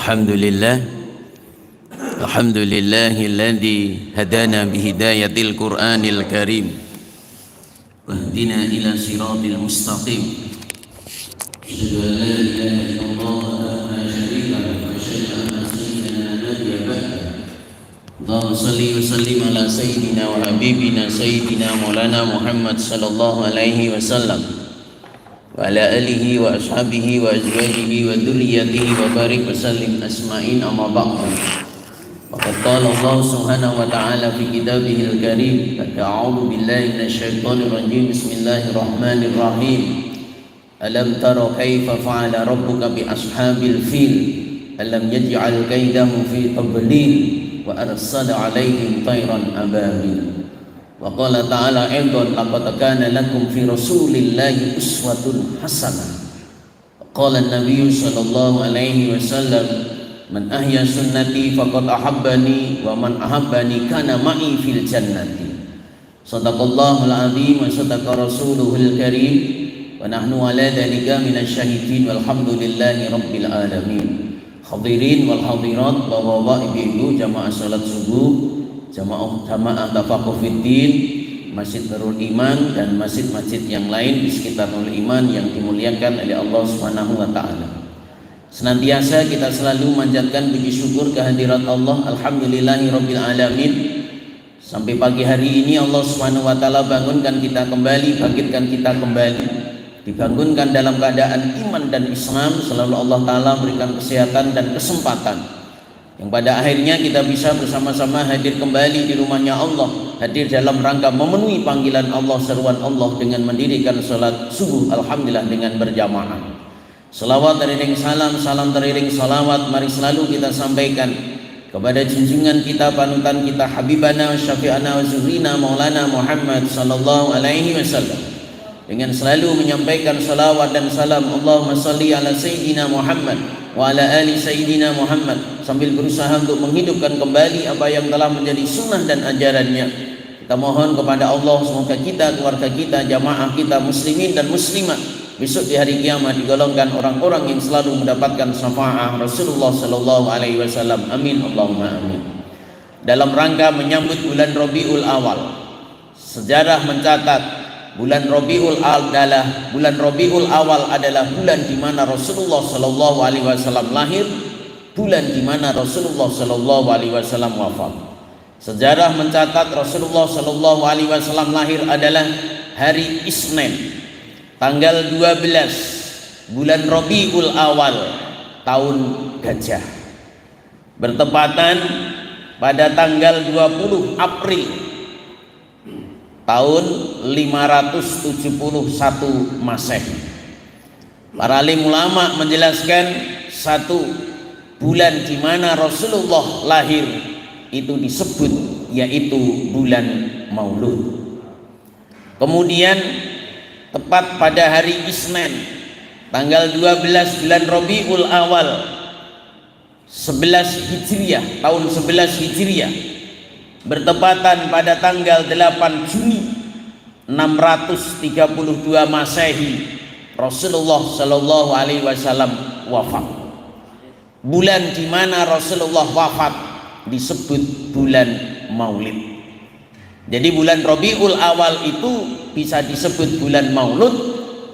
Alhamdulillahilladzi hadana bihidayatil Qur'anil Karim wahdina ila siratil mustaqim. Asyhadu an la ilaha illallah wa la syarika lahu wa asyhadu anna sayyidina nabiyya ba'da. Allahumma shalli wa sallim ala sayyidina wa habibina sayyidina maulana Muhammad sallallahu alaihi wasallam wa ala alihi wa ashabihi wa azwajihi wa dzurriyyatihi wa barik wa sallim asma'in amma ba'du. Faqad qala Allah subhanahu wa ta'ala fi kitabihil karim, a'udzu billahi minasyaitonir rajim, bismillahirrahmanirrahim. Alam tara kaifa fa'ala rabbuka bi ashabil fil alam yaj'al kaidahum fi tadlil wa arsala 'alaihim tayran ababil. Wa qala ta'ala aidan laqad kana lakum fi rasulillahi uswatun hasanah. Qala an-nabiy sallallahu alaihi wasallam, man ahya sunnati faqad ahabbani wa man ahabbani kana ma'i fil jannati. Shadaqallahul azim wa sadaqa rasuluhul karim wa nahnu ala dzalika minasyahidin walhamdulillahi rabbil alamin. Hadirin wal hadirat, bapak-bapak, ibu-ibu, jamaah salat subuh, jamaah tafaqquh fiddin, Masjid Nurul Iman dan masjid-masjid yang lain di sekitar Nurul Iman yang dimuliakan oleh Allah Subhanahu wa taala. Senantiasa kita selalu manjatkan puji syukur kehadirat Allah, alhamdulillahirabbil alamin. Sampai pagi hari ini Allah Subhanahu wa taala bangunkan kita kembali, bangkitkan kita kembali, dibangunkan dalam keadaan iman dan Islam. Selalu Allah taala berikan kesehatan dan kesempatan yang pada akhirnya kita bisa bersama-sama hadir kembali di rumahnya Allah, hadir dalam rangka memenuhi panggilan Allah, seruan Allah dengan mendirikan salat subuh alhamdulillah dengan berjamaah. Salawat teriring salam, salam teriring salawat, mari selalu kita sampaikan kepada junjungan kita, panutan kita, habibana syafi'ana wa zurina maulana Muhammad sallallahu alaihi wasallam, dengan selalu menyampaikan salawat dan salam Allahumma salli ala sayyidina Muhammad wa ala ali sayyidina Muhammad, sambil berusaha untuk menghidupkan kembali apa yang telah menjadi sunnah dan ajarannya. Kita mohon kepada Allah semoga kita, keluarga kita, jamaah kita, muslimin dan muslimat besok di hari kiamat digolongkan orang-orang yang selalu mendapatkan syafaat Rasulullah sallallahu alaihi wasallam. Amin Allahumma amin. Dalam rangka menyambut bulan Rabiul Awal, sejarah mencatat bulan Rabiul Awal adalah bulan di mana Rasulullah sallallahu alaihi wasallam lahir, bulan di mana Rasulullah sallallahu alaihi wasallam wafat. Sejarah mencatat Rasulullah sallallahu alaihi wasallam lahir adalah hari Isnin, tanggal 12 bulan Rabiul Awal tahun Gajah, bertepatan pada tanggal 20 April tahun 571 Masehi. Para alim ulama menjelaskan satu bulan di mana Rasulullah lahir itu disebut yaitu bulan Maulud. Kemudian tepat pada hari Isnin tanggal 12 bulan Rabiul Awal 11 Hijriah, tahun 11 Hijriah, bertepatan pada tanggal 8 Juni 632 Masehi, Rasulullah sallallahu alaihi wasallam wafat. Bulan di mana Rasulullah wafat disebut bulan Maulid. Jadi bulan Rabiul Awal itu bisa disebut bulan Maulud,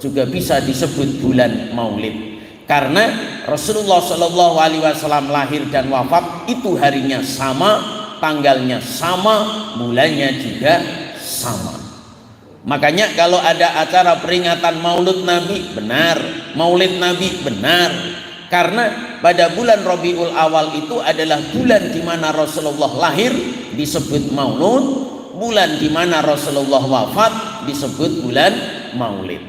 juga bisa disebut bulan Maulid, karena Rasulullah sallallahu alaihi wasallam lahir dan wafat itu harinya sama, tanggalnya sama, bulannya juga sama. Makanya kalau ada acara peringatan Maulud Nabi, benar, Maulid Nabi, benar, karena pada bulan Rabiul Awal itu adalah bulan di mana Rasulullah lahir disebut Maulud, bulan di mana Rasulullah wafat disebut bulan Maulid.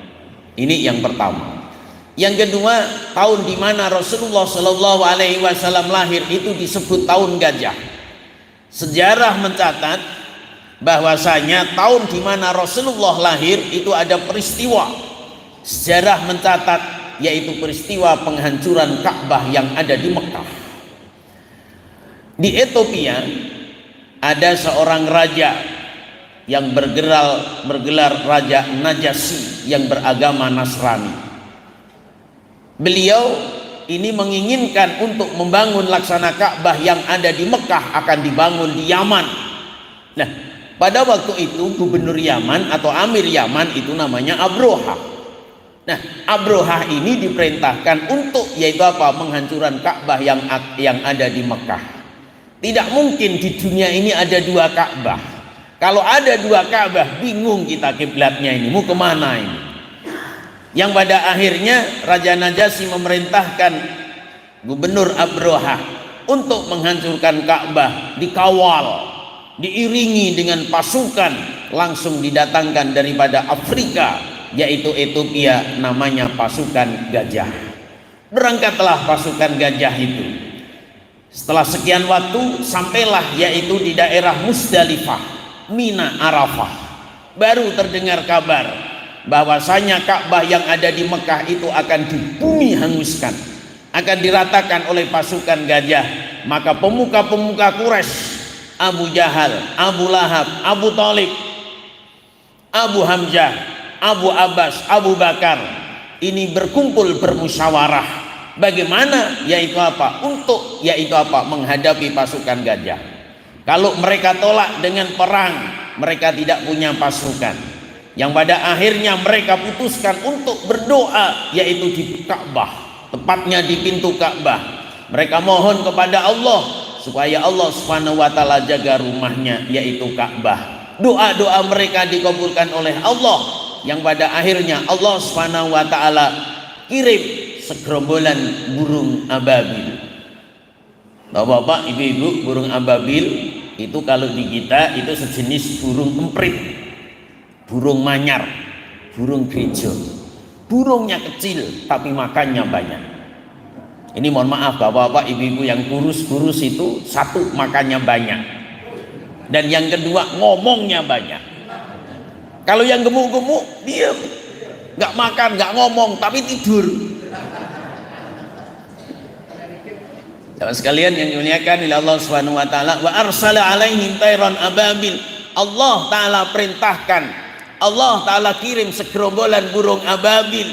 Ini yang pertama. Yang kedua, tahun di mana Rasulullah Shallallahu Alaihi Wasallam lahir itu disebut tahun Gajah. Sejarah mencatat bahwasanya tahun di mana Rasulullah lahir itu ada peristiwa. Sejarah mencatat yaitu peristiwa penghancuran Ka'bah yang ada di Mekah. Di Ethiopia ada seorang raja yang bergelar Raja Najasyi yang beragama Nasrani. Beliau ini menginginkan untuk membangun laksana Ka'bah yang ada di Mekah akan dibangun di Yaman. Nah, pada waktu itu gubernur Yaman atau amir Yaman itu namanya Abroha. Nah, Abroha ini diperintahkan untuk yaitu apa? Menghancurkan Ka'bah yang ada di Mekah. Tidak mungkin di dunia ini ada dua Ka'bah. Kalau ada dua Ka'bah, bingung kita kiblatnya ini mau kemana ini. Yang pada akhirnya Raja Najasyi memerintahkan gubernur Abroha untuk menghancurkan Ka'bah, dikawal, diiringi dengan pasukan langsung didatangkan daripada Afrika, yaitu Ethiopia, namanya pasukan gajah. Berangkatlah pasukan gajah itu. Setelah sekian waktu sampailah yaitu di daerah Musdalifah, Mina, Arafah. Baru terdengar kabar bahwasanya Ka'bah yang ada di Mekah itu akan dibumi hanguskan, akan diratakan oleh pasukan gajah. Maka pemuka-pemuka Quraisy, Abu Jahal, Abu Lahab, Abu Thalib, Abu Hamzah, Abu Abbas, Abu Bakar ini berkumpul bermusyawarah bagaimana yaitu apa? Untuk yaitu apa? Menghadapi pasukan gajah. Kalau mereka tolak dengan perang, mereka tidak punya pasukan. Yang pada akhirnya mereka putuskan untuk berdoa yaitu di Ka'bah, tepatnya di pintu Ka'bah. Mereka mohon kepada Allah supaya Allah Subhanahu wa taala jaga rumahnya yaitu Ka'bah. Doa-doa mereka dikabulkan oleh Allah, yang pada akhirnya Allah Subhanahu wa taala kirim segerombolan burung ababil. Bapak-bapak, ibu-ibu, burung ababil itu kalau di kita itu sejenis burung emprit, burung manyar, burung gereja. Burungnya kecil tapi makannya banyak. Ini mohon maaf bapak-bapak, ibu-ibu yang kurus-kurus itu, satu makannya banyak, dan yang kedua ngomongnya banyak. Kalau yang gemuk-gemuk diam, nggak makan, nggak ngomong, tapi tidur. Teman sekalian yang dimuliakan oleh Allah Subhanahu wa taala, wa arsala alaihim tayran ababil. Allah taala perintahkan, Allah taala kirim segerombolan burung ababil,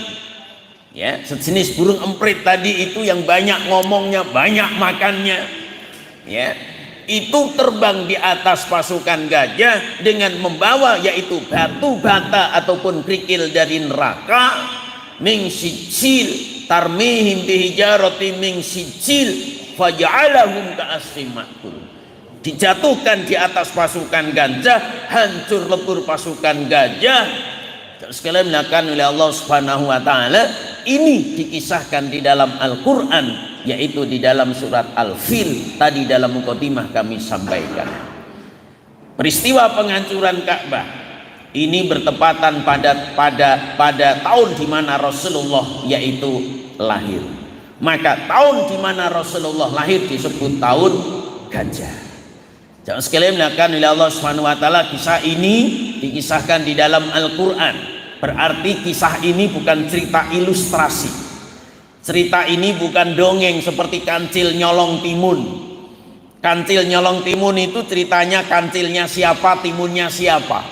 ya, sejenis burung emprit tadi itu yang banyak ngomongnya, banyak makannya, ya. Itu terbang di atas pasukan gajah dengan membawa yaitu batu bata ataupun kerikil dari neraka, min sijil tarmihim bihijarati min sijil faja'alahum ka'asfin ma'kul. Dijatuhkan di atas pasukan gajah, hancur lebur pasukan gajah. Sekalian dilakukan oleh Allah Subhanahu wa taala. Ini dikisahkan di dalam Al-Qur'an, yaitu di dalam surat Al-Fil. Tadi dalam mukadimah kami sampaikan. Peristiwa penghancuran Ka'bah ini bertepatan pada tahun di mana Rasulullah yaitu lahir. Maka tahun di mana Rasulullah lahir disebut tahun gajah. Jangan sekalian dilakukan oleh Allah Subhanahu wa taala. Kisah ini dikisahkan di dalam Al-Qur'an. Berarti kisah ini bukan cerita ilustrasi. Cerita ini bukan dongeng seperti Kancil Nyolong Timun. Kancil Nyolong Timun itu ceritanya kancilnya siapa, timunnya siapa.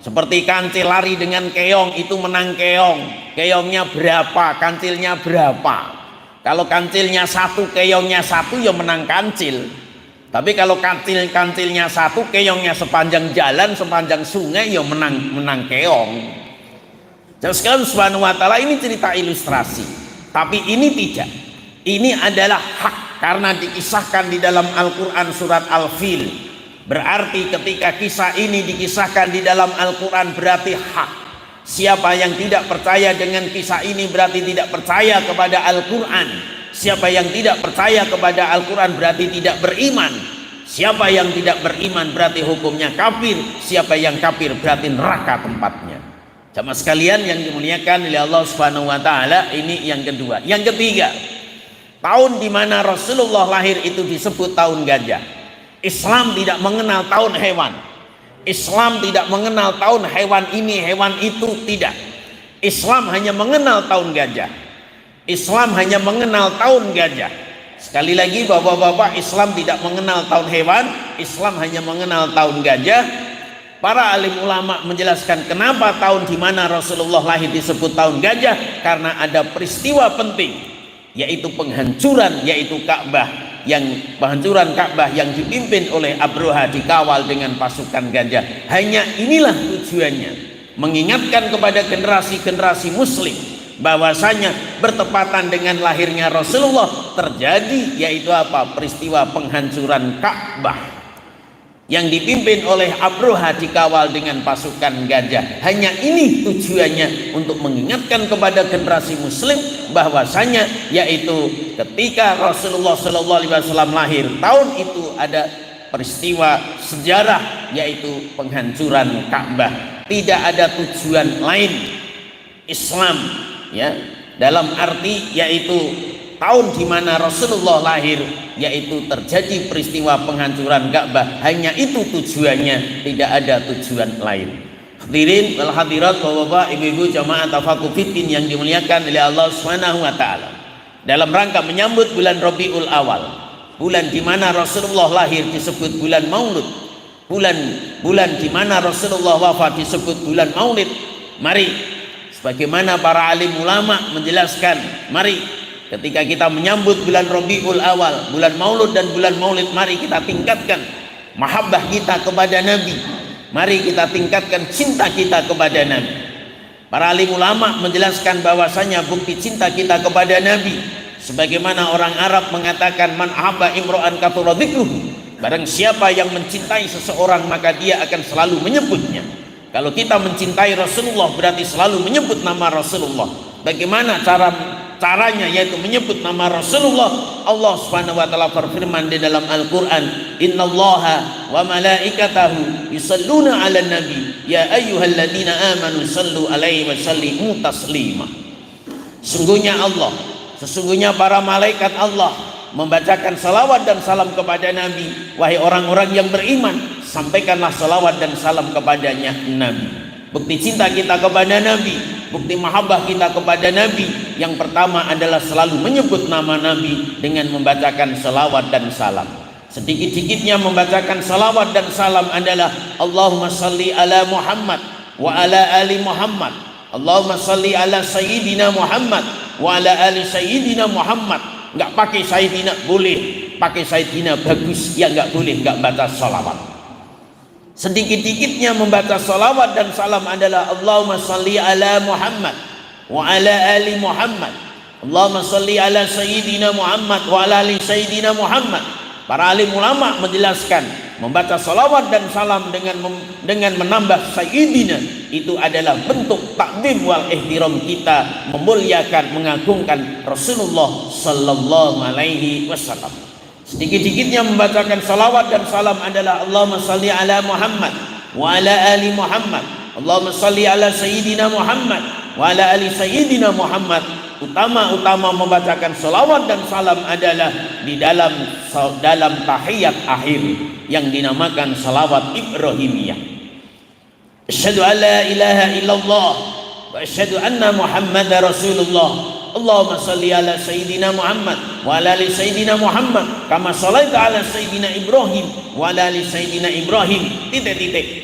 Seperti kancil lari dengan keong itu menang keong. Keongnya berapa, kancilnya berapa. Kalau kancilnya satu, keongnya satu, ya menang kancil. Tapi kalau kancilnya satu, keongnya sepanjang jalan, sepanjang sungai, ya menang keong. Jadi sekalian Subhanahu wa taala, ini cerita ilustrasi, tapi ini tidak. Ini adalah hak karena dikisahkan di dalam Al-Qur'an surat Al-Fil. Berarti ketika kisah ini dikisahkan di dalam Al-Qur'an berarti hak. Siapa yang tidak percaya dengan kisah ini berarti tidak percaya kepada Al-Qur'an. Siapa yang tidak percaya kepada Al-Qur'an berarti tidak beriman. Siapa yang tidak beriman berarti hukumnya kafir. Siapa yang kafir berarti neraka tempatnya. Jamaah sekalian yang dimuliakan oleh Allah Subhanahu wa taala, ini yang kedua. Yang ketiga, tahun di mana Rasulullah lahir itu disebut tahun gajah. Islam tidak mengenal tahun hewan. Islam tidak mengenal tahun hewan ini, hewan itu, tidak. Islam hanya mengenal tahun gajah. Islam hanya mengenal tahun gajah. Sekali lagi bapak-bapak, Islam tidak mengenal tahun hewan, Islam hanya mengenal tahun gajah. Para alim ulama menjelaskan kenapa tahun di mana Rasulullah lahir disebut tahun gajah, karena ada peristiwa penting yaitu penghancuran, yaitu Ka'bah, yang dipimpin oleh Abroha, dikawal dengan pasukan gajah. Hanya inilah tujuannya, mengingatkan kepada generasi-generasi muslim bahwasanya bertepatan dengan lahirnya Rasulullah terjadi yaitu apa? Peristiwa penghancuran Ka'bah yang dipimpin oleh Abroha, dikawal dengan pasukan gajah. Hanya ini tujuannya, untuk mengingatkan kepada generasi muslim bahwasanya yaitu ketika Rasulullah SAW lahir, tahun itu ada peristiwa sejarah yaitu penghancuran Ka'bah. Tidak ada tujuan lain Islam, ya, dalam arti yaitu tahun di mana Rasulullah lahir, yaitu terjadi peristiwa penghancuran Ka'bah. Hanya itu tujuannya, tidak ada tujuan lain. Hadirin wal hadirat, Bapak, Ibu-ibu jamaah Tafaqquh Fiddin yang dimuliakan oleh Allah Subhanahu wa taala. Dalam rangka menyambut bulan Rabiul Awal, bulan di mana Rasulullah lahir disebut bulan Maulid, bulan di mana Rasulullah wafat disebut bulan Maulid. Mari, sebagaimana para alim ulama menjelaskan, mari ketika kita menyambut bulan Rabiul Awal, bulan Maulud dan bulan Maulid, mari kita tingkatkan mahabbah kita kepada Nabi. Mari kita tingkatkan cinta kita kepada Nabi. Para alim ulama menjelaskan bahwasanya bukti cinta kita kepada Nabi, sebagaimana orang Arab mengatakan, man ahabba imro'an kathura dzikruhu, barang siapa yang mencintai seseorang maka dia akan selalu menyebutnya. Kalau kita mencintai Rasulullah berarti selalu menyebut nama Rasulullah. Bagaimana caranya? Yaitu menyebut nama Rasulullah. Allah Subhanahu wa taala berfirman di dalam Al-Qur'an, innallaha wa malaikatahu yusalluna 'alan nabi ya ayyuhalladzina amanu sallu 'alaihi wa sallimu taslima. Sesungguhnya para malaikat Allah membacakan salawat dan salam kepada Nabi. Wahai orang-orang yang beriman, sampaikanlah salawat dan salam kepadanya Nabi. Bukti cinta kita kepada Nabi, bukti mahabbah kita kepada Nabi, yang pertama adalah selalu menyebut nama Nabi dengan membacakan salawat dan salam. Sedikit-sedikitnya membacakan salawat dan salam adalah Allahumma salli ala Muhammad wa ala ali Muhammad, Allahumma salli ala Sayyidina Muhammad wa ala ali Sayyidina Muhammad. Enggak pakai Sayyidina boleh, pakai Sayyidina bagus, ya enggak boleh enggak baca salawat. Sedikit-sedikitnya membaca salawat dan salam adalah Allahumma salli ala Muhammad wa ala ali Muhammad, Allahumma salli ala Sayyidina Muhammad wa ala ali Sayyidina Muhammad. Para alim ulama menjelaskan, membaca salawat dan salam dengan menambah Sayyidina itu adalah bentuk takdim wal ihtiram kita, memuliakan, mengagungkan Rasulullah sallallahu alaihi wasallam. Sedikit-sedikitnya membacakan salawat dan salam adalah Allahumma salli ala Muhammad wa ala ali Muhammad, Allahumma salli ala Sayyidina Muhammad wa ala ali Sayyidina Muhammad. Utama membacakan salawat dan salam adalah di dalam tahiyat akhir yang dinamakan salawat Ibrahimiyah. Asyhadu an la ilaha illallah wa asyhadu anna Muhammadar Rasulullah. Allahumma salli ala Sayyidina Muhammad wa ala ali Sayyidina Muhammad kama shallaita ala Sayyidina Ibrahim wa ala ali Sayyidina Ibrahim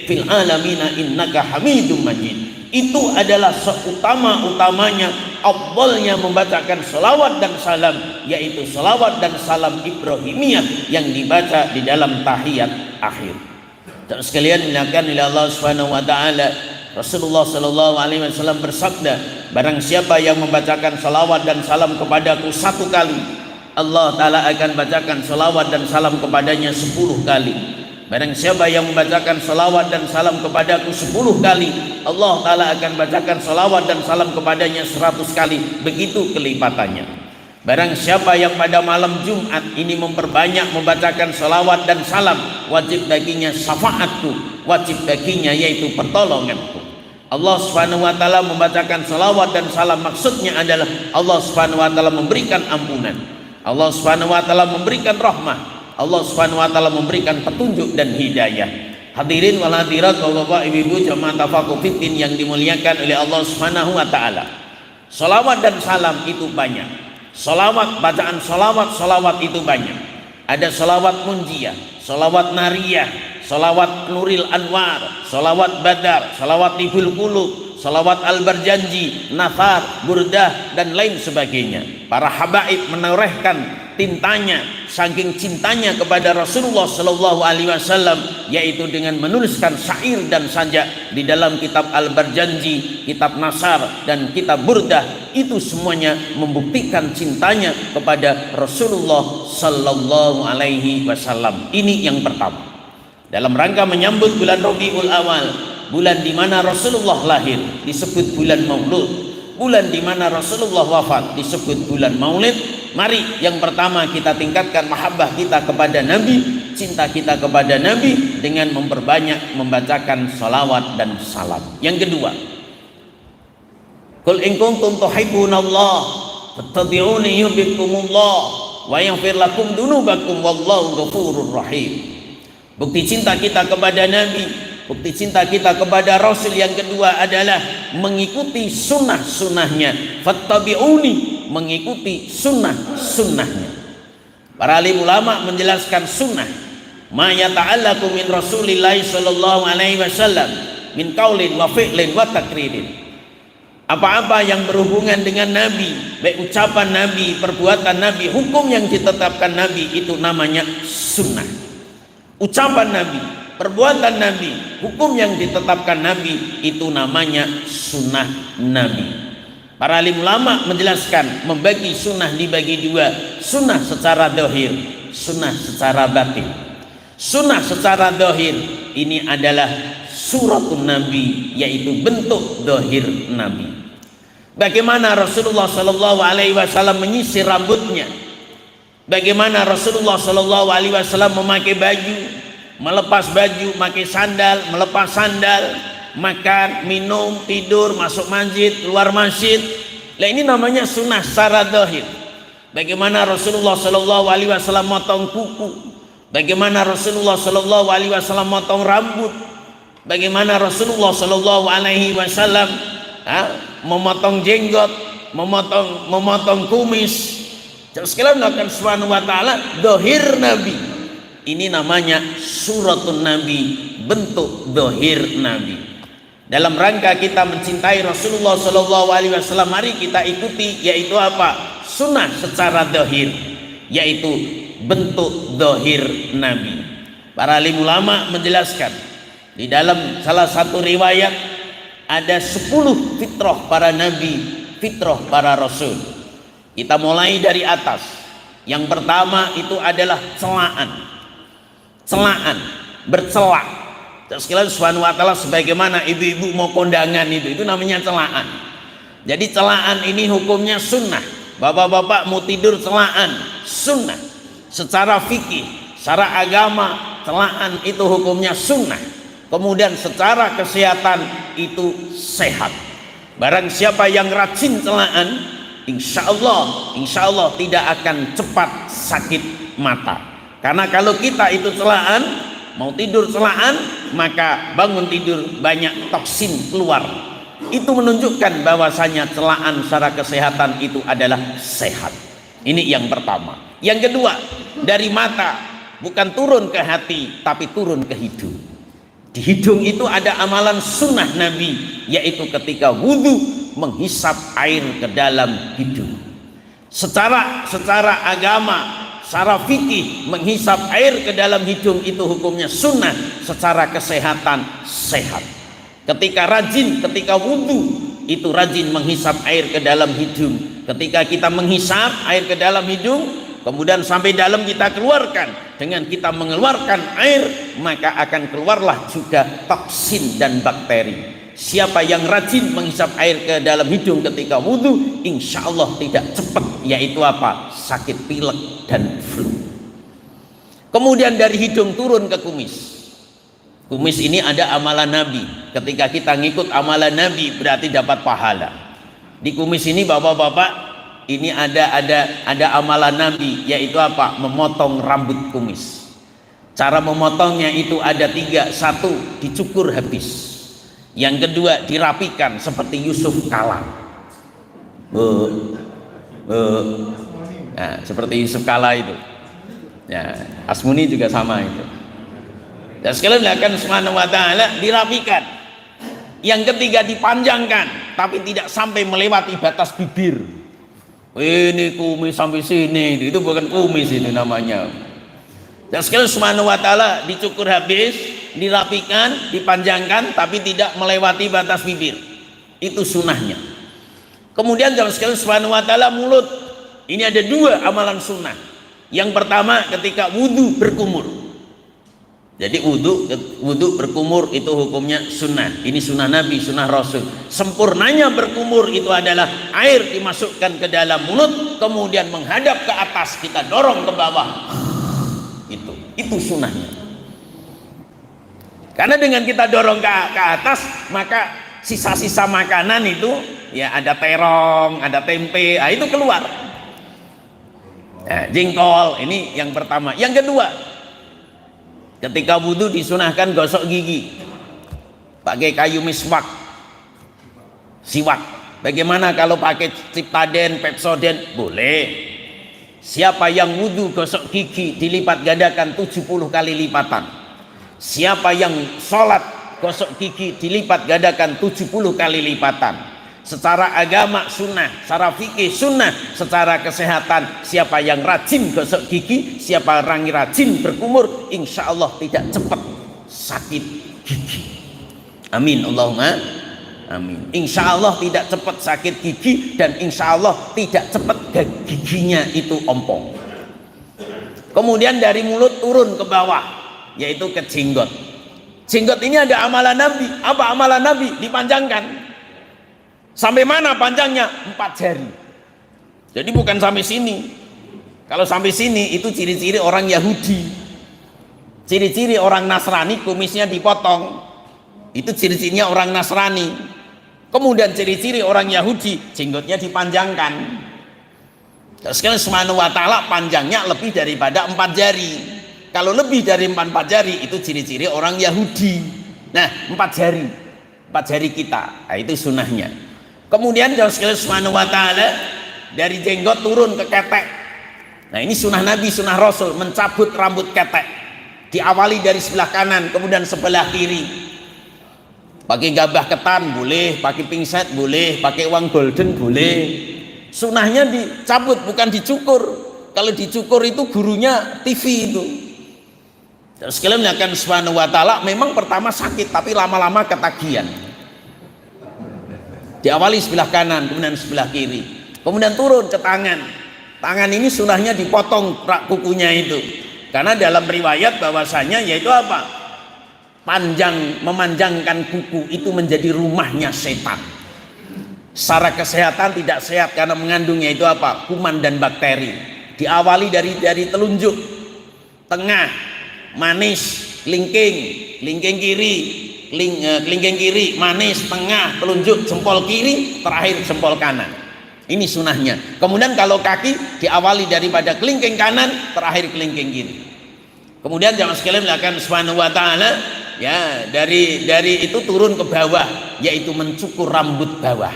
fil alamina innaka Hamidum Majid. Itu adalah seutama-utamanya, afdalnya membacakan salawat dan salam, yaitu salawat dan salam Ibrahimiyah yang dibaca di dalam tahiyat akhir. Terus sekalian dimuliakan oleh Allah Subhanahu wa taala, Rasulullah sallallahu alaihi wasallam bersabda, barang siapa yang membacakan salawat dan salam kepadaku 1 kali, Allah taala akan bacakan salawat dan salam kepadanya 10 kali. Barang siapa yang membacakan salawat dan salam kepadaku 10 kali, Allah taala akan bacakan salawat dan salam kepadanya 100 kali. Begitu kelipatannya. Barang siapa yang pada malam Jumat ini memperbanyak membacakan salawat dan salam, wajib baginya syafaatku, wajib baginya yaitu pertolonganku. Allah Subhanahu wa taala membacakan salawat dan salam, maksudnya adalah Allah Subhanahu wa taala memberikan ampunan, Allah Subhanahu wa taala memberikan rahmah, Allah Subhanahu wa taala memberikan petunjuk dan hidayah. Hadirin wal hadirat, Bapak Ibu jamaah Tafaqquh Fiddin yang dimuliakan oleh Allah Subhanahu wa taala. Salawat dan salam itu banyak. Salawat, bacaan salawat itu banyak. Ada salawat munjiyah, salawat nariyah, salawat nuril anwar, salawat badar, salawat tibul qulub, salawat al-berjanji, nafar, burdah, dan lain sebagainya. Para habaib menorehkan tintanya, saking cintanya kepada Rasulullah Sallallahu Alaihi Wasallam, yaitu dengan menuliskan syair dan sajak di dalam kitab al-berjanji, kitab nasar, dan kitab burdah. Itu semuanya membuktikan cintanya kepada Rasulullah Sallallahu Alaihi Wasallam. Ini yang pertama. Dalam rangka menyambut bulan Rabiul Awal, bulan di mana Rasulullah lahir, disebut bulan Maulud. Bulan di mana Rasulullah wafat disebut bulan Maulid. Mari yang pertama kita tingkatkan mahabbah kita kepada Nabi, cinta kita kepada Nabi dengan memperbanyak membacakan salawat dan salam. Yang kedua, qul in kuntum tuhibbunallah fattabi'uni yuhibbukumullah wa yaghfir lakum dunubakum wallahu ghafurur rahim. Bukti cinta kita kepada Nabi, bukti cinta kita kepada Rasul yang kedua adalah mengikuti sunnah-sunnahnya. Fattabi'uni, mengikuti sunnah-sunnahnya. Para alim ulama menjelaskan sunnah, ma yata'allaqu min Rasulillahi sallallahu alaihi wasallam min qaulin wa fi'lin wa takririn. Apa-apa yang berhubungan dengan Nabi, baik ucapan Nabi, perbuatan Nabi, hukum yang ditetapkan Nabi, itu namanya sunnah. Ucapan Nabi, perbuatan Nabi, hukum yang ditetapkan Nabi, itu namanya sunnah Nabi. Para alim ulama menjelaskan membagi sunnah dibagi dua, sunnah secara dohir, sunnah secara batin. Sunnah secara dohir ini adalah suratun Nabi, yaitu bentuk dohir Nabi. Bagaimana Rasulullah Sallallahu Alaihi Wasallam menyisir rambutnya, bagaimana Rasulullah Sallallahu Alaihi Wasallam memakai baju, melepas baju, memakai sandal, melepas sandal, makan, minum, tidur, masuk masjid, keluar masjid. Nah, ini namanya sunnah secara zahir. Bagaimana Rasulullah Sallallahu Alaihi Wasallam motong kuku, bagaimana Rasulullah Sallallahu Alaihi Wasallam motong rambut, bagaimana Rasulullah Sallallahu Alaihi Wasallam memotong jenggot, memotong kumis. Sekalian melakukan subhanahu wa ta'ala dohir Nabi. Ini namanya suratun Nabi, bentuk dohir Nabi. Dalam rangka kita mencintai Rasulullah Sallallahu Alaihi Wasallam, mari kita ikuti, yaitu apa? Sunnah secara dohir, yaitu bentuk dohir Nabi. Para alim ulama menjelaskan di dalam salah satu riwayat ada 10 fitrah para nabi, fitrah para rasul. Kita mulai dari atas. Yang pertama itu adalah celaan, bercelak. Sekalian subhanahu wa ta'ala, sebagaimana ibu-ibu mau kondangan itu namanya celaan. Jadi celaan ini hukumnya sunnah. Bapak-bapak mau tidur celaan, sunnah. Secara fikih, secara agama, celaan itu hukumnya sunnah. Kemudian secara kesehatan itu sehat. Barang siapa yang rajin celaan, insya Allah tidak akan cepat sakit mata. Karena kalau kita itu celaan, mau tidur celaan, maka bangun tidur banyak toksin keluar. Itu menunjukkan bahwasanya celaan secara kesehatan itu adalah sehat. Ini yang pertama. Yang kedua, dari mata, bukan turun ke hati, tapi turun ke hidung. Di hidung itu ada amalan sunnah Nabi, yaitu ketika wudhu menghisap air ke dalam hidung. Secara agama, secara fikih, menghisap air ke dalam hidung itu hukumnya sunnah. Secara kesehatan sehat. Ketika wudhu itu rajin menghisap air ke dalam hidung. Ketika kita menghisap air ke dalam hidung, kemudian sampai dalam kita keluarkan, dengan kita mengeluarkan air, maka akan keluarlah juga toksin dan bakteri. Siapa yang rajin menghisap air ke dalam hidung ketika wudhu, insya Allah tidak cepat, yaitu apa? Sakit pilek dan flu. Kemudian dari hidung turun ke kumis. Kumis ini ada amalan Nabi. Ketika kita ngikut amalan Nabi berarti dapat pahala. Di kumis ini bapak-bapak, ini ada amalan Nabi, yaitu apa? Memotong rambut kumis. Cara memotongnya itu ada 3. 1, dicukur habis. Yang kedua, dirapikan seperti Yusuf Kala. Nah, seperti Yusuf Kala itu. Ya, Asmuni juga sama itu. Dan sekalian akan subhanahu wa ta'ala dirapikan. Yang ketiga dipanjangkan tapi tidak sampai melewati batas bibir. Ini kumis sampai sini, itu bukan kumis ini namanya. Dan sekali Subhanahu wa taala dicukur habis, dirapikan, dipanjangkan tapi tidak melewati batas bibir. Itu sunnahnya. Kemudian dalam sekali Subhanahu wa taala mulut. Ini ada dua amalan sunnah. Yang pertama ketika wudu berkumur. Jadi wudu berkumur itu hukumnya sunnah. Ini sunnah Nabi, sunnah Rasul. Sempurnanya berkumur itu adalah air dimasukkan ke dalam mulut, kemudian menghadap ke atas, kita dorong ke bawah. Itu sunnahnya. Karena dengan kita dorong ke atas, maka sisa-sisa makanan itu, ya ada terong, ada tempe, itu keluar. Nah, jengkol, ini yang pertama. Yang kedua, ketika wudhu disunahkan gosok gigi pakai kayu miswak, siwak. Bagaimana kalau pakai Ciptaden, Pepsodent? Boleh. Siapa yang wudhu gosok gigi dilipat gandakan 70 kali lipatan. Siapa yang sholat gosok gigi dilipat gandakan 70 kali lipatan. Secara agama sunnah, secara fikih sunnah, secara kesehatan siapa yang rajin gosok gigi, siapa orang rajin berkumur, insya Allah tidak cepat sakit gigi. Amin Allahumma amin. Insya Allah tidak cepat sakit gigi, dan insya Allah tidak cepat giginya itu ompong. Kemudian dari mulut turun ke bawah, yaitu ke jenggot. Jenggot ini ada amalan Nabi. Apa amalan Nabi? Dipanjangkan. Sampai mana panjangnya? 4 jari. Jadi bukan sampai sini. Kalau sampai sini itu ciri-ciri orang Yahudi. Ciri-ciri orang Nasrani kumisnya dipotong. Itu ciri-cirinya orang Nasrani. Kemudian ciri-ciri orang Yahudi jenggotnya dipanjangkan. Sekarang Subhanahu wa taala panjangnya lebih daripada 4 jari. Kalau lebih dari 4 jari itu ciri-ciri orang Yahudi. Nah, 4 jari kita. Nah, itu sunnahnya. Kemudian kalau sekali Subhanahu wa taala dari jenggot turun ke ketek. Nah, ini sunnah Nabi, sunnah Rasul, mencabut rambut ketek. Diawali dari sebelah kanan, kemudian sebelah kiri. Pakai gabah ketan boleh, pakai pingset boleh, pakai uang golden boleh. Sunnahnya dicabut, bukan dicukur. Kalau dicukur itu gurunya TV itu. Terus sekalian melakukan Subhanahu wa taala, memang pertama sakit tapi lama-lama ketagihan. Diawali sebelah kanan, kemudian sebelah kiri, kemudian turun ke tangan. Tangan ini sunnahnya dipotong kukunya itu, karena dalam riwayat bahwasanya yaitu apa? Memanjangkan kuku itu menjadi rumahnya setan. Secara kesehatan tidak sehat karena mengandungnya itu apa? Kuman dan bakteri. Diawali dari telunjuk, tengah, manis, kelingking kiri, kelingking kiri, manis, tengah, telunjuk, jempol kiri, terakhir jempol kanan. Ini sunnahnya. Kemudian kalau kaki diawali daripada kelingking kanan, terakhir kelingking kiri. Kemudian jangan sekalian melakukan Subhanahu wa taala, ya dari itu turun ke bawah, yaitu mencukur rambut bawah.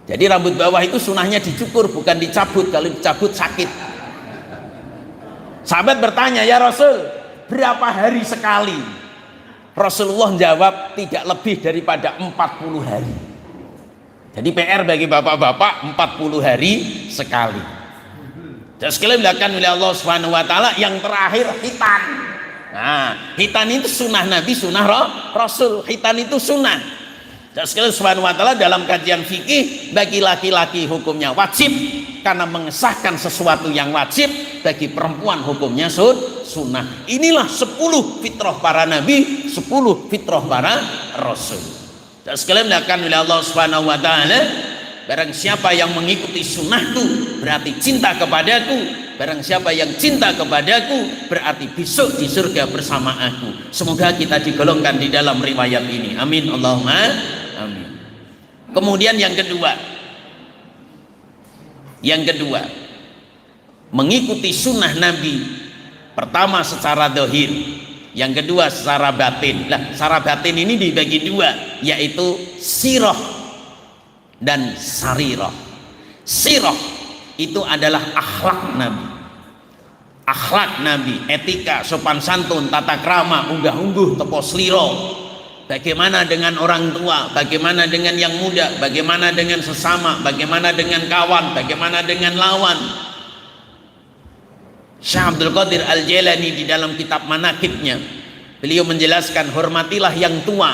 Jadi rambut bawah itu sunnahnya dicukur, bukan dicabut. Kalau dicabut sakit. Sahabat bertanya, ya Rasul, berapa hari sekali? Rasulullah jawab tidak lebih daripada 40 hari. Jadi PR bagi bapak-bapak 40 hari sekali. Dan sekali dilakukan oleh Allah Subhanahu wa taala. Yang terakhir khitan. Nah, khitan itu sunnah Nabi, sunnah Rasul. Khitan itu sunnah. Dan sekali Subhanahu wa taala dalam kajian fikih, bagi laki-laki hukumnya wajib karena mengesahkan sesuatu yang wajib, bagi perempuan hukumnya sunnah. Inilah 10 fitrah para nabi, 10 fitrah para rasul. Dan sekalian dilakukan oleh Allah Subhanahu wa taala, barang siapa yang mengikuti sunnahku berarti cinta kepadaku. Barang siapa yang cinta kepadaku berarti besok di surga bersama aku. Semoga kita digolongkan di dalam riwayat ini. Amin Allahumma amin. Kemudian yang kedua, mengikuti sunnah Nabi, pertama secara dohir, yang kedua secara batin. Lah, secara batin ini dibagi dua, yaitu sirah dan sarirah. Sirah itu adalah akhlak Nabi. Akhlak Nabi, etika, sopan santun, tata krama, unggah-ungguh, tepo sliro. Bagaimana dengan orang tua, bagaimana dengan yang muda, bagaimana dengan sesama, bagaimana dengan kawan, bagaimana dengan lawan. Syekh Abdul Qadir Al-Jailani di dalam kitab Manaqibnya, beliau menjelaskan, hormatilah yang tua,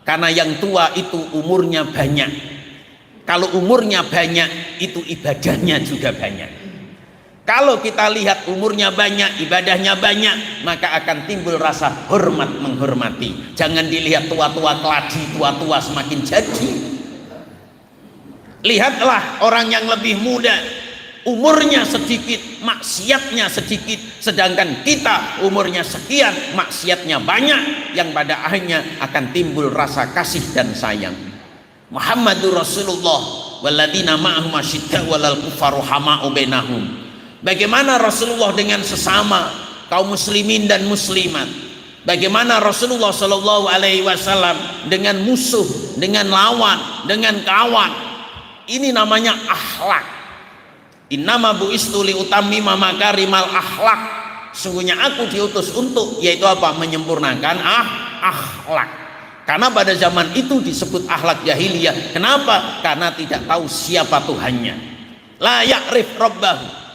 karena yang tua itu umurnya banyak. Kalau umurnya banyak, itu ibadahnya juga banyak. Kalau kita lihat umurnya banyak, ibadahnya banyak, maka akan timbul rasa hormat menghormati. Jangan dilihat tua-tua keladi, tua-tua semakin jadi. Lihatlah orang yang lebih muda, umurnya sedikit, maksiatnya sedikit, sedangkan kita umurnya sekian, maksiatnya banyak, yang pada akhirnya akan timbul rasa kasih dan sayang. Muhammadur Rasulullah walladzina ma'ahum asyidda'u 'alal kuffari rahama'u bainahum. Bagaimana Rasulullah dengan sesama kaum muslimin dan muslimat? Bagaimana Rasulullah Shallallahu Alaihi Wasallam dengan musuh, dengan lawan, dengan kawan? Ini namanya akhlak. Innama bu'istu liutammima makarimal akhlak. Sungguhnya aku diutus untuk, yaitu apa? Menyempurnakan akhlak. Karena pada zaman itu disebut akhlak jahiliyah. Kenapa? Karena tidak tahu siapa Tuhannya. La ya'rif rabbahu.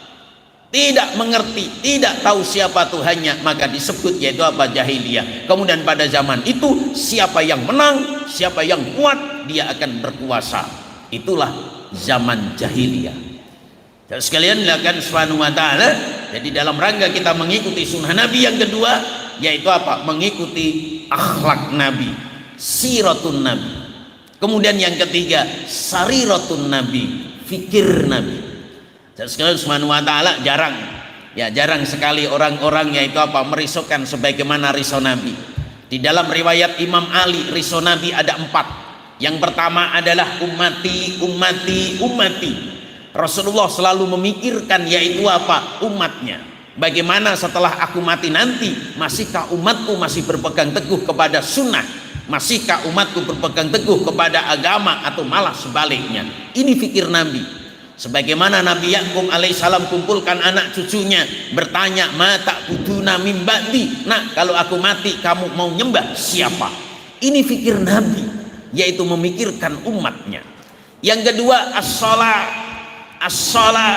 Tidak mengerti, tidak tahu siapa Tuhannya, maka disebut yaitu apa? Jahiliyah. Kemudian pada zaman itu siapa yang menang, siapa yang kuat, dia akan berkuasa. Itulah zaman jahiliyah. Dan sekalian dilakukan subhanahu wa ta'ala. Jadi dalam rangka kita mengikuti sunnah Nabi, yang kedua yaitu apa? Mengikuti akhlak Nabi, siratun Nabi. Kemudian yang ketiga, sariratun Nabi, fikir Nabi. Dan sekalian subhanahu wa ta'ala jarang sekali orang-orang yaitu apa? Merisaukan sebagaimana risau Nabi. Di dalam riwayat Imam Ali, risau Nabi ada 4. Yang pertama adalah ummati, ummati, ummati. Rasulullah selalu memikirkan yaitu apa? Umatnya. Bagaimana setelah aku mati nanti, masihkah umatku masih berpegang teguh kepada sunnah? Masihkah umatku berpegang teguh kepada agama, atau malah sebaliknya? Ini fikir Nabi. Sebagaimana Nabi Yakub alaihissalam kumpulkan anak cucunya, bertanya, ma ta'buduna min ba'di? Nah, kalau aku mati kamu mau nyembah siapa? Ini fikir Nabi, yaitu memikirkan umatnya. Yang kedua, as-shalah, as-shalah,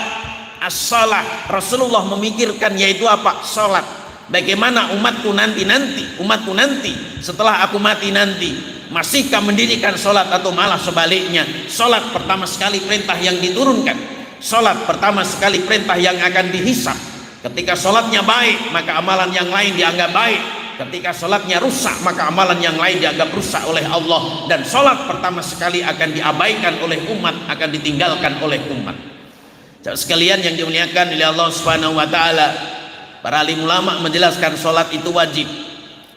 as-shalah. Rasulullah memikirkan yaitu apa? Salat. Bagaimana umatku nanti setelah aku mati nanti, masihkah mendirikan sholat atau malah sebaliknya? Sholat pertama sekali perintah yang diturunkan, sholat pertama sekali perintah yang akan dihisab. Ketika sholatnya baik, maka amalan yang lain dianggap baik. Ketika sholatnya rusak, maka amalan yang lain dianggap rusak oleh Allah. Dan sholat pertama sekali akan diabaikan oleh umat, akan ditinggalkan oleh umat. Sekalian yang dimuliakan oleh Allah Subhanahu wa ta'ala, para alim ulama menjelaskan sholat itu wajib.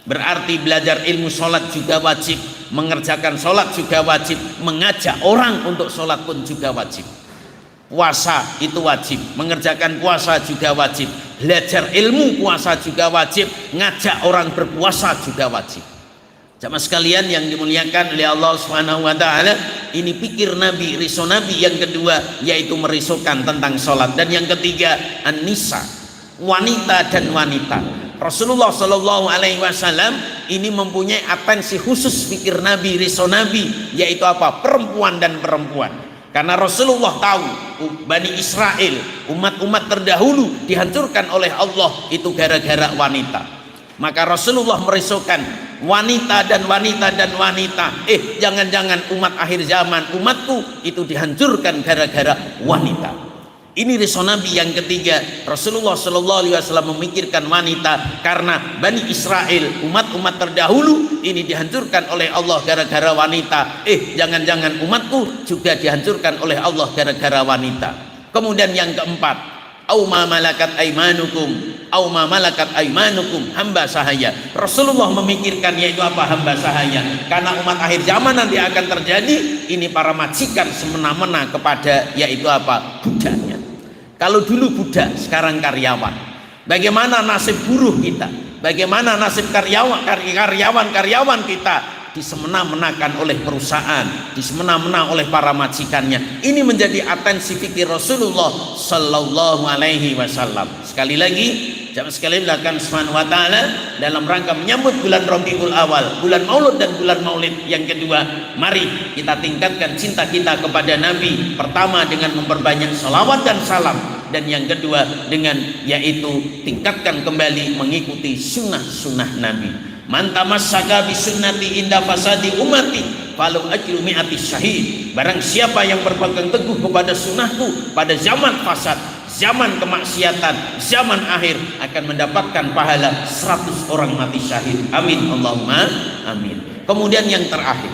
Berarti belajar ilmu sholat juga wajib, mengerjakan sholat juga wajib, mengajak orang untuk sholat pun juga wajib. Puasa itu wajib, mengerjakan puasa juga wajib, belajar ilmu puasa juga wajib, ngajak orang berpuasa juga wajib. Jamaah sekalian yang dimuliakan oleh Allah Subhanahu wa ta'ala, ini pikir Nabi, risau Nabi. Yang kedua yaitu merisaukan tentang sholat. Dan yang ketiga, an-nisa, wanita dan wanita. Rasulullah Shallallahu Alaihi Wasallam ini mempunyai atensi khusus pikir Nabi, risau Nabi, yaitu apa? Perempuan dan perempuan. Karena Rasulullah tahu Bani Israel, umat-umat terdahulu dihancurkan oleh Allah itu gara-gara wanita. Maka Rasulullah merisaukan wanita dan wanita dan wanita. Jangan-jangan umat akhir zaman, umatku itu dihancurkan gara-gara wanita. Ini risau Nabi yang ketiga. Rasulullah Shallallahu Alaihi Wasallam memikirkan wanita karena Bani Israel, umat-umat terdahulu ini dihancurkan oleh Allah gara-gara wanita. Jangan-jangan umatku juga dihancurkan oleh Allah gara-gara wanita. Kemudian yang keempat, au ma malakat aimanukum, au ma malakat aimanukum, hamba sahaya. Rasulullah memikirkan yaitu apa? Hamba sahaya. Karena umat akhir zaman nanti akan terjadi ini para majikan semena-mena kepada yaitu apa? Budaknya. Kalau dulu budak, sekarang karyawan. Bagaimana nasib buruh kita? Bagaimana nasib karyawan kita? Disemena-menakan oleh perusahaan, disemena-mena oleh para majikannya. Ini menjadi atensi fikir Rasulullah Sallallahu Alaihi Wasallam. Sekali lagi, jamaah sekalian dilakukan Subhanahu wa taala dalam rangka menyambut bulan Rabiul Awal, bulan Maulud dan bulan Maulid. Yang kedua, mari kita tingkatkan cinta kita kepada Nabi. Pertama dengan memperbanyak salawat dan salam, dan yang kedua dengan yaitu tingkatkan kembali mengikuti sunnah-sunnah Nabi. Man tamassaka bi sunnati inda fasadi ummati falau ajru mi'ati syahid. Barang siapa yang berpegang teguh kepada sunnahku pada zaman fasad, zaman kemaksiatan, zaman akhir, akan mendapatkan pahala 100 orang mati syahid. Amin Allahumma amin. Kemudian yang terakhir,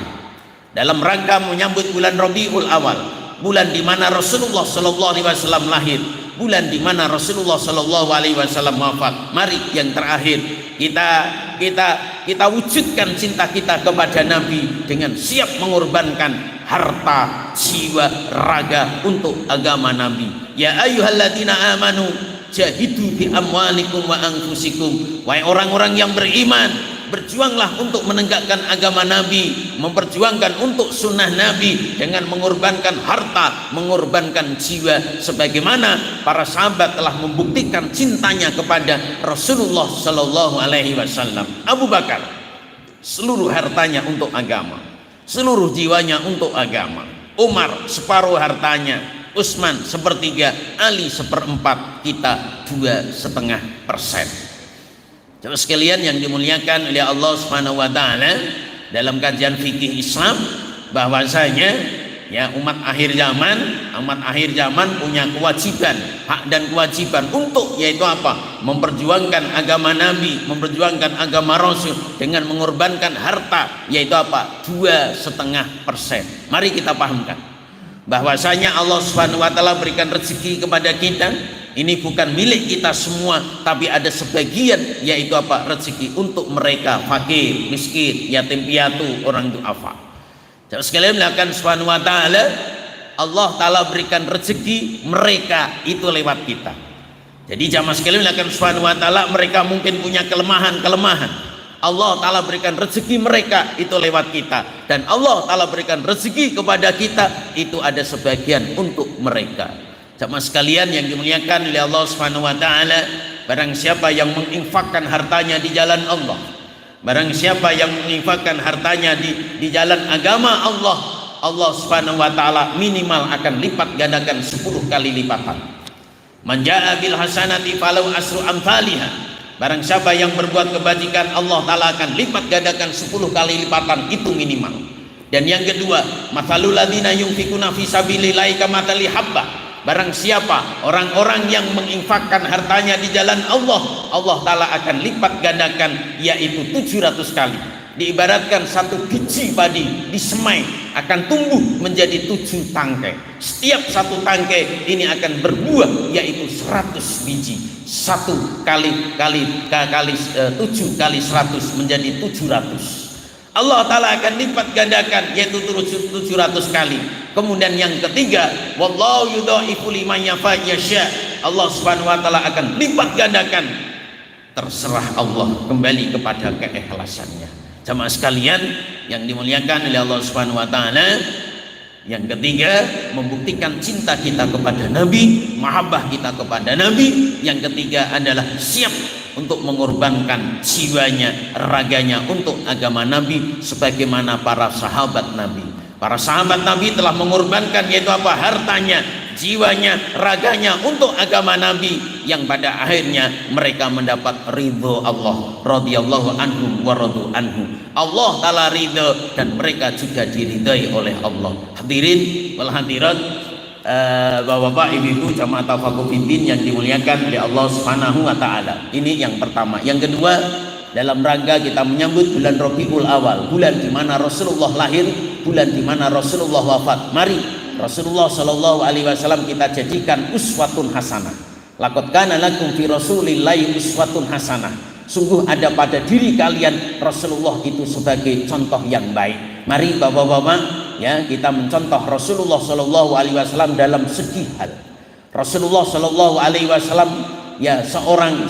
dalam rangka menyambut bulan Rabiul Awal, bulan di mana Rasulullah sallallahu alaihi wasallam lahir, bulan di mana Rasulullah sallallahu alaihi wasallam wafat. Mari yang terakhir kita wujudkan cinta kita kepada Nabi dengan siap mengorbankan harta, jiwa, raga untuk agama Nabi. Ya ayyuhalladzina amanu jahidu bi amwalikum wa anfusikum. Wahai orang-orang yang beriman, berjuanglah untuk menegakkan agama Nabi, memperjuangkan untuk sunnah Nabi dengan mengorbankan harta, mengorbankan jiwa, sebagaimana para sahabat telah membuktikan cintanya kepada Rasulullah Sallallahu Alaihi Wasallam. Abu Bakar seluruh hartanya untuk agama, seluruh jiwanya untuk agama. Umar separuh hartanya, Utsman sepertiga, Ali seperempat, kita 2,5%. Jemaah sekalian yang dimuliakan oleh Allah Subhanahu wa taala, dalam kajian fikih Islam bahwasanya ya umat akhir zaman punya kewajiban, hak dan kewajiban untuk yaitu apa? Memperjuangkan agama Nabi, memperjuangkan agama Rasul dengan mengorbankan harta, yaitu apa? 2,5%. Mari kita pahamkan bahwasanya Allah Subhanahu wa taala berikan rezeki kepada kita. Ini bukan milik kita semua, tapi ada sebagian, yaitu apa? Rezeki untuk mereka fakir, miskin, yatim piatu, orang duafa. Jadi sekalian melakukan Subhanahu wa taala, Allah taala berikan rezeki mereka itu lewat kita. Jadi jamaah sekalian melakukan Subhanahu wa taala, mereka mungkin punya kelemahan. Allah taala berikan rezeki mereka itu lewat kita, dan Allah taala berikan rezeki kepada kita itu ada sebagian untuk mereka. Jamaah sekalian yang dimuliakan oleh Allah Subhanahu wa taala, barang siapa yang menginfakkan hartanya di jalan Allah, barang siapa yang menginfakkan hartanya di jalan agama Allah, Allah Subhanahu wa taala minimal akan lipat gandakan 10 kali lipatan. Man jaa bil hasanati falau asru amsalihha. Barang siapa yang berbuat kebajikan, Allah taala akan lipat gandakan 10 kali lipatan, itu minimal. Dan yang kedua, mathalul ladzina yunfikuna fi sabilillahi kamathali habbah. Barang siapa orang-orang yang menginfakkan hartanya di jalan Allah, Allah taala akan lipat gandakan, yaitu 700 kali. Diibaratkan satu biji padi disemai akan tumbuh menjadi 7 tangkai. Setiap satu tangkai ini akan berbuah, yaitu 100 biji. 1 kali 7 kali 100 menjadi 700. Allah taala akan lipat gandakan, yaitu 700 kali. Kemudian yang ketiga, wallahu yudhaifu liman yasha. Allah Subhanahu wa taala akan lipat gandakan. Terserah Allah, kembali kepada keikhlasannya. Jamaah sekalian yang dimuliakan oleh Allah Subhanahu wa taala, yang ketiga membuktikan cinta kita kepada Nabi, mahabbah kita kepada Nabi. Yang ketiga adalah siap untuk mengorbankan jiwanya, raganya untuk agama Nabi, sebagaimana para sahabat Nabi. Para sahabat Nabi telah mengorbankan, yaitu apa? Hartanya, jiwanya, raganya untuk agama Nabi, yang pada akhirnya mereka mendapat ridho Allah, radhiyallahu anhum wa radu anhu. Allah taala ridho dan mereka juga diridhai oleh Allah. Hadirin wal hadirat, Bapak-bapak, ibu-ibu, jamaah tafaqquh fiddin yang dimuliakan oleh Allah Subhanahu wa taala. Ini yang pertama. Yang kedua, dalam rangka kita menyambut bulan Rabiul Awal, bulan di mana Rasulullah lahir, bulan di mana Rasulullah wafat. Mari Rasulullah sallallahu alaihi wasallam kita jadikan uswatun hasanah. Laqad kana lakum fi Rasulillahi uswatun hasanah. Sungguh ada pada diri kalian Rasulullah itu sebagai contoh yang baik. Mari bapak-bapak, ya, kita mencontoh Rasulullah sallallahu alaihi wasallam dalam segi hal. Rasulullah sallallahu alaihi wasallam ya seorang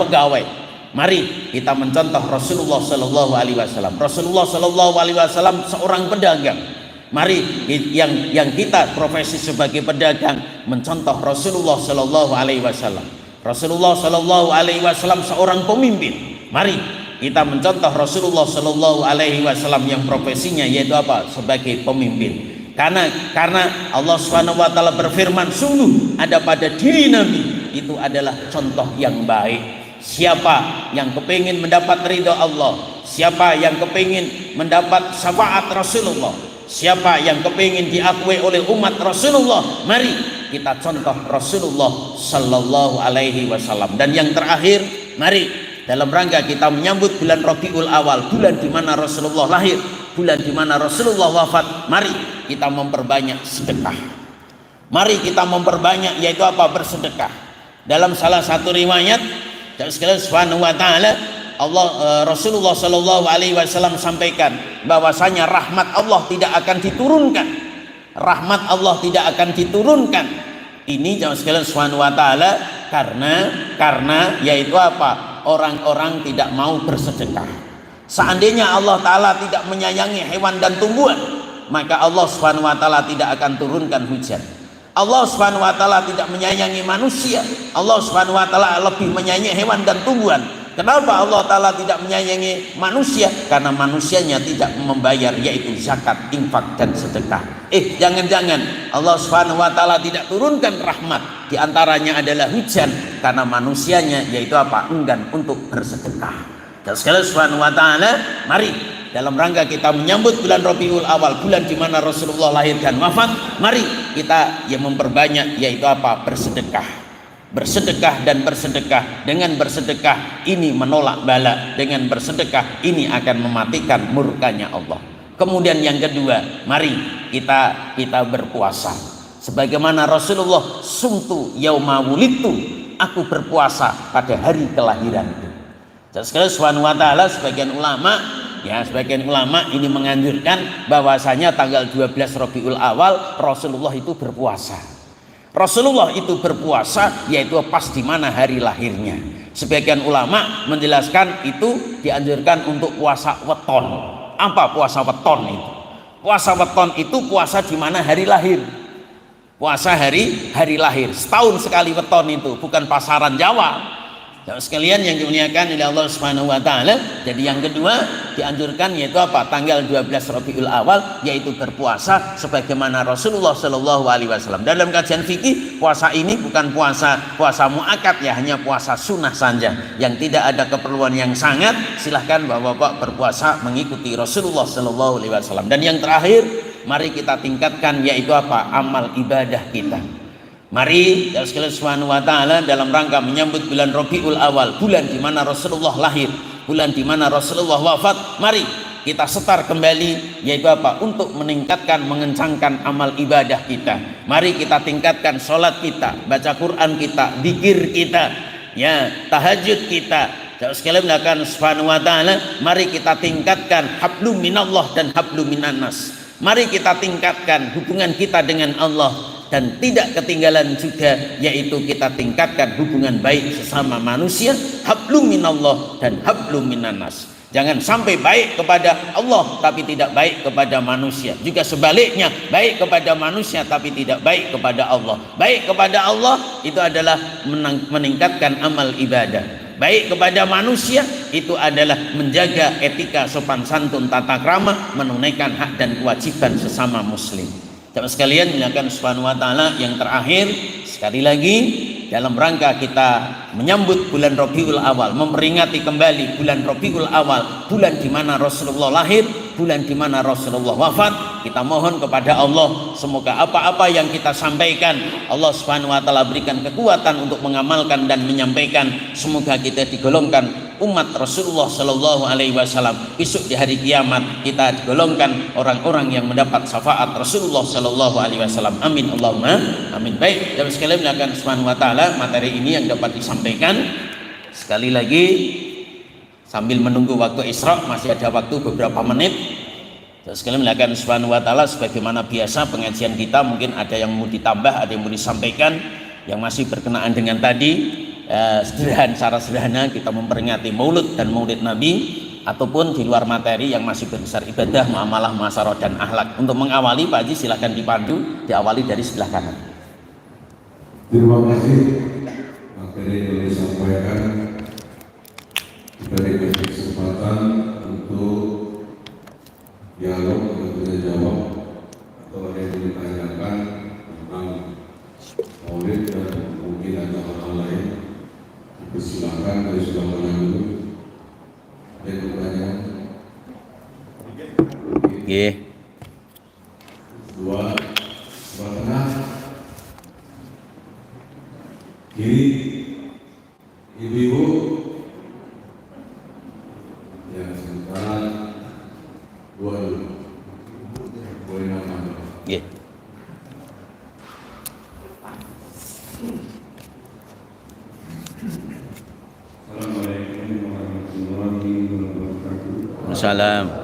pegawai. Mari kita mencontoh Rasulullah sallallahu alaihi wasallam. Rasulullah sallallahu alaihi wasallam seorang pedagang. Mari yang kita profesi sebagai pedagang mencontoh Rasulullah sallallahu alaihi wasallam. Rasulullah Shallallahu Alaihi Wasallam seorang pemimpin. Mari kita mencontoh Rasulullah Shallallahu Alaihi Wasallam yang profesinya yaitu apa? Sebagai pemimpin. Karena Allah Subhanahu Wa Taala berfirman, sungguh ada pada diri Nabi itu adalah contoh yang baik. Siapa yang kepingin mendapat ridha Allah, siapa yang kepingin mendapat syafaat Rasulullah, siapa yang kepingin diakui oleh umat Rasulullah, mari kita contoh Rasulullah Sallallahu Alaihi Wasallam. Dan yang terakhir, mari dalam rangka kita menyambut bulan Rabiul Awal, bulan di mana Rasulullah lahir, bulan di mana Rasulullah wafat, mari kita memperbanyak sedekah. Mari kita memperbanyak, yaitu apa? Bersedekah. Dalam salah satu riwayat, sekalian Subhanahu wa taala, Rasulullah Shallallahu Alaihi Wasallam sampaikan bahwasanya rahmat Allah tidak akan diturunkan. Rahmat Allah tidak akan diturunkan. Ini jamaah sekalian Subhanahu wa taala karena yaitu apa? Orang-orang tidak mau bersedekah. Seandainya Allah taala tidak menyayangi hewan dan tumbuhan, maka Allah Subhanahu wa taala tidak akan turunkan hujan. Allah Subhanahu wa taala tidak menyayangi manusia. Allah Subhanahu wa taala lebih menyayangi hewan dan tumbuhan. Kenapa Allah taala tidak menyayangi manusia? Karena manusianya tidak membayar, yaitu zakat, infak dan sedekah. Jangan-jangan Allah Subhanahu wa taala tidak turunkan rahmat, di antaranya adalah hujan, karena manusianya yaitu apa? Enggan untuk bersedekah. Dan sekalian Subhanahu wa taala, mari dalam rangka kita menyambut bulan Rabiul Awal, bulan di mana Rasulullah lahir dan wafat, mari kita yang memperbanyak yaitu apa? Bersedekah. Bersedekah dan bersedekah. Dengan bersedekah ini menolak bala, dengan bersedekah ini akan mematikan murkanya Allah. Kemudian yang kedua, mari kita berpuasa. Sebagaimana Rasulullah, sumtu yauma wulidtu, aku berpuasa pada hari kelahiranku. Dan sekali Subhanahu wa taala, sebagian ulama ini menganjurkan bahwasanya tanggal 12 Rabiul Awal Rasulullah itu berpuasa. Rasulullah itu berpuasa yaitu pas di mana hari lahirnya. Sebagian ulama menjelaskan itu dianjurkan untuk puasa weton. Apa puasa weton itu? Puasa weton itu puasa di mana hari lahir. Puasa hari lahir. Setahun sekali weton itu, bukan pasaran Jawa. Jamaah sekalian yang dimuliakan oleh Allah Subhanahu wa taala, jadi yang kedua dianjurkan yaitu apa? Tanggal 12 Rabiul Awal yaitu berpuasa sebagaimana Rasulullah Shallallahu Alaihi Wasallam. Dalam kajian fikih, puasa ini bukan puasa muakkad ya, hanya puasa sunnah saja yang tidak ada keperluan yang sangat. Silahkan Bapak-bapak berpuasa mengikuti Rasulullah Shallallahu Alaihi Wasallam. Dan yang terakhir, mari kita tingkatkan yaitu apa? Amal ibadah kita. Mari ya sekalian Subhanahu wa taala, dalam rangka menyambut bulan Rabiul Awal, bulan di mana Rasulullah lahir, bulan di mana Rasulullah wafat, mari kita setar kembali yaitu apa? Untuk meningkatkan, mengencangkan amal ibadah kita. Mari kita tingkatkan sholat kita, baca Quran kita, zikir kita, ya, tahajud kita. Ya sekalian melakukan Subhanahu wa taala, mari kita tingkatkan hablum minallah dan hablum minannas. Mari kita tingkatkan hubungan kita dengan Allah. Dan tidak ketinggalan juga yaitu kita tingkatkan hubungan baik sesama manusia, hablum minallah dan hablum minannas. Jangan sampai baik kepada Allah tapi tidak baik kepada manusia. Juga sebaliknya, baik kepada manusia tapi tidak baik kepada Allah. Baik kepada Allah itu adalah meningkatkan amal ibadah. Baik kepada manusia itu adalah menjaga etika, sopan santun, tata krama, menunaikan hak dan kewajiban sesama muslim. Jamaah sekalian dimuliakan Subhanahu wa taala, yang terakhir sekali lagi dalam rangka kita menyambut bulan Rabiul Awal, memperingati kembali bulan Rabiul Awal, bulan di mana Rasulullah lahir, bulan di mana Rasulullah wafat, kita mohon kepada Allah semoga apa-apa yang kita sampaikan Allah Subhanahu wa taala berikan kekuatan untuk mengamalkan dan menyampaikan. Semoga kita digolongkan umat Rasulullah Shallallahu Alaihi Wasallam. Besok di hari kiamat kita digolongkan orang-orang yang mendapat syafaat Rasulullah Shallallahu Alaihi Wasallam. Amin Allahumma amin. Baik, jamaah sekalian melakukan Subhanahu wa taala, materi ini yang dapat disampaikan. Sekali lagi sambil menunggu waktu Isra, masih ada waktu beberapa menit. Jamaah sekalian melakukan Subhanahu wa taala, sebagaimana biasa pengajian kita mungkin ada yang mau ditambah, ada yang mau disampaikan yang masih berkenaan dengan tadi. Secara sederhana kita memperingati maulud dan maulid Nabi, ataupun di luar materi yang masih berbesar ibadah, muamalah, muasyarah dan akhlak. Untuk mengawali, Pak Haji silahkan dipandu, diawali dari sebelah kanan. Terima kasih. Maka materi yang disampaikan, diberikan kesempatan untuk dialog dan tanya jawab atau ada yang ditanyakan tentang maulid dan mungkin ada hal-hal lain. Persilakan dari sudah mana dulu. Ada yang bertanya? Nggih. Dua, sebelah tengah, kiri, ibu-ibu, ya sementara dua dulu, boleh nama. Nggih. Assalamualaikum warahmatullahi wabarakatuh. Waalaikumsalam.